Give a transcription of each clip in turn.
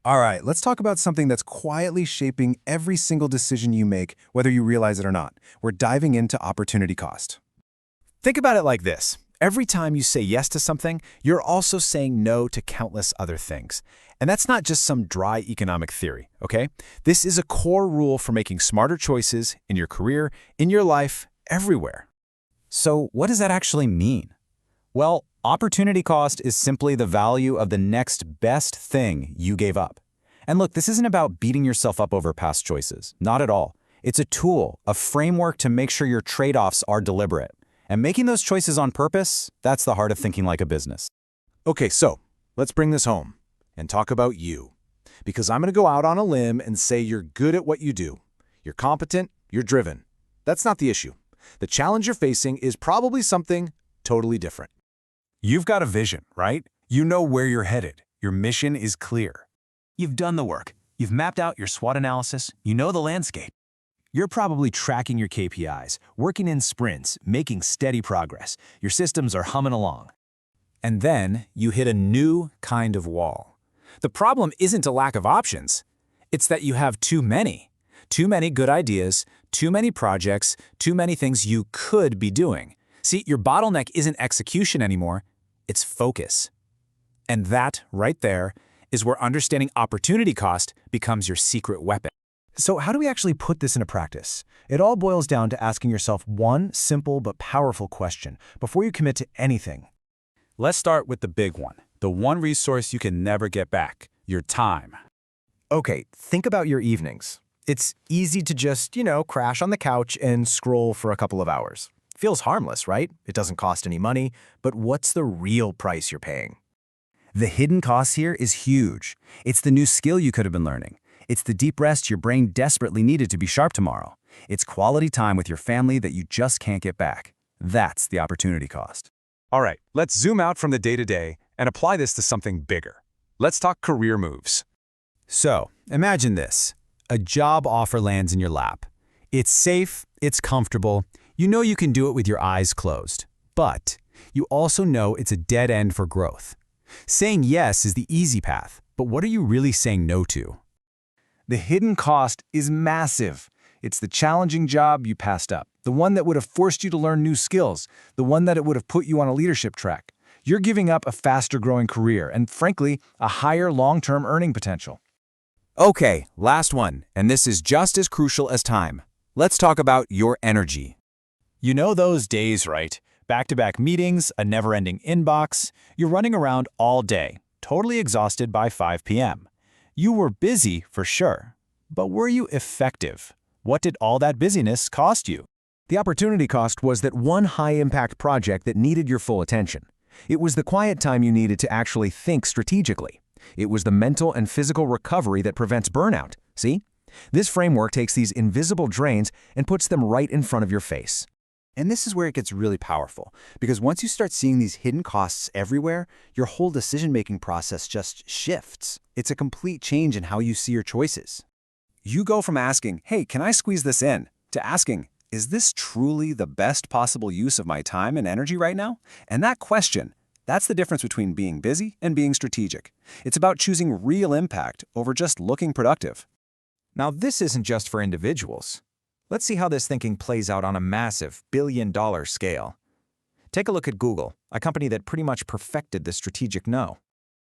All right, let's talk about something that's quietly shaping every single decision you make, whether you realize it or not. We're diving into opportunity cost. Think about it like this. Every time you say yes to something, you're also saying no to countless other things. And that's not just some dry economic theory, okay? This is a core rule for making smarter choices in your career, in your life, everywhere. So what does that actually mean? Well, opportunity cost is simply the value of the next best thing you gave up. And look, this isn't about beating yourself up over past choices. Not at all. It's a tool, a framework to make sure your trade-offs are deliberate. And making those choices on purpose, that's the heart of thinking like a business. Okay, so let's bring this home and talk about you. Because I'm going to go out on a limb and say you're good at what you do. You're competent, you're driven. That's not the issue. The challenge you're facing is probably something totally different. You've got a vision, right? You know where you're headed. Your mission is clear. You've done the work. You've mapped out your SWOT analysis. You know the landscape. You're probably tracking your KPIs, working in sprints, making steady progress. Your systems are humming along. And then you hit a new kind of wall. The problem isn't a lack of options. It's that you have too many. Too many good ideas, too many projects, too many things you could be doing. See, your bottleneck isn't execution anymore, it's focus. And that, right there, is where understanding opportunity cost becomes your secret weapon. So how do we actually put this into practice? It all boils down to asking yourself one simple but powerful question before you commit to anything. Let's start with the big one, the one resource you can never get back, your time. Okay, think about your evenings. It's easy to just, crash on the couch and scroll for a couple of hours. Feels harmless, right? It doesn't cost any money, but what's the real price you're paying? The hidden cost here is huge. It's the new skill you could have been learning. It's the deep rest your brain desperately needed to be sharp tomorrow. It's quality time with your family that you just can't get back. That's the opportunity cost. All right, let's zoom out from the day-to-day and apply this to something bigger. Let's talk career moves. So, imagine this. A job offer lands in your lap. It's safe, it's comfortable, you know you can do it with your eyes closed. But you also know it's a dead end for growth. Saying yes is the easy path, but what are you really saying no to? The hidden cost is massive. It's the challenging job you passed up, the one that would have forced you to learn new skills, the one that it would have put you on a leadership track. You're giving up a faster-growing career and, frankly, a higher long-term earning potential. Okay, last one, and this is just as crucial as time. Let's talk about your energy. You know those days, right? Back-to-back meetings, a never-ending inbox. You're running around all day, totally exhausted by 5 p.m. You were busy for sure, but were you effective? What did all that busyness cost you? The opportunity cost was that one high-impact project that needed your full attention. It was the quiet time you needed to actually think strategically. It was the mental and physical recovery that prevents burnout. See? This framework takes these invisible drains and puts them right in front of your face. And this is where it gets really powerful, because once you start seeing these hidden costs everywhere, your whole decision-making process just shifts. It's a complete change in how you see your choices. You go from asking, hey, can I squeeze this in, to asking, is this truly the best possible use of my time and energy right now? And that question, that's the difference between being busy and being strategic. It's about choosing real impact over just looking productive. Now, this isn't just for individuals. Let's see how this thinking plays out on a massive billion-dollar scale. Take a look at Google, a company that pretty much perfected the strategic no.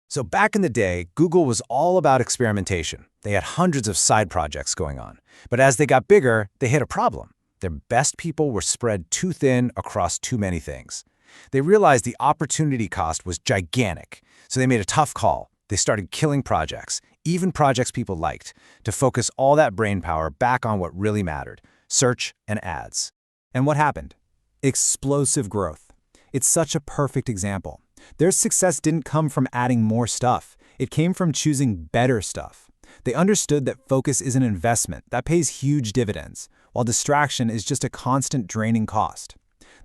So back in the day, Google was all about experimentation. They had hundreds of side projects going on. But as they got bigger, they hit a problem. Their best people were spread too thin across too many things. They realized the opportunity cost was gigantic, so they made a tough call. They started killing projects, even projects people liked, to focus all that brainpower back on what really mattered, search and ads. And what happened? Explosive growth. It's such a perfect example. Their success didn't come from adding more stuff. It came from choosing better stuff. They understood that focus is an investment that pays huge dividends, while distraction is just a constant draining cost.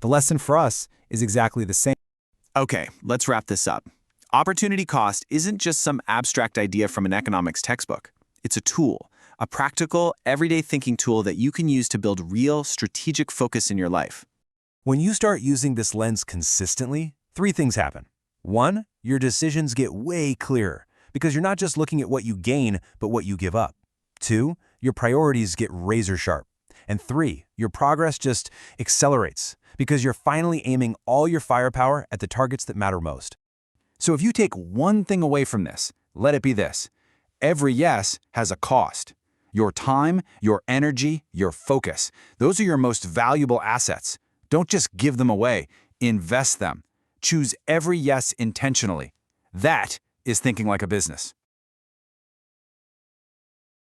The lesson for us is exactly the same. Okay, let's wrap this up. Opportunity cost isn't just some abstract idea from an economics textbook. It's a tool, a practical, everyday thinking tool that you can use to build real, strategic focus in your life. When you start using this lens consistently, 3 things happen. 1, your decisions get way clearer because you're not just looking at what you gain, but what you give up. 2, your priorities get razor sharp. And 3, your progress just accelerates because you're finally aiming all your firepower at the targets that matter most. So if you take one thing away from this, let it be this. Every yes has a cost. Your time, your energy, your focus. Those are your most valuable assets. Don't just give them away. Invest them. Choose every yes intentionally. That is thinking like a business.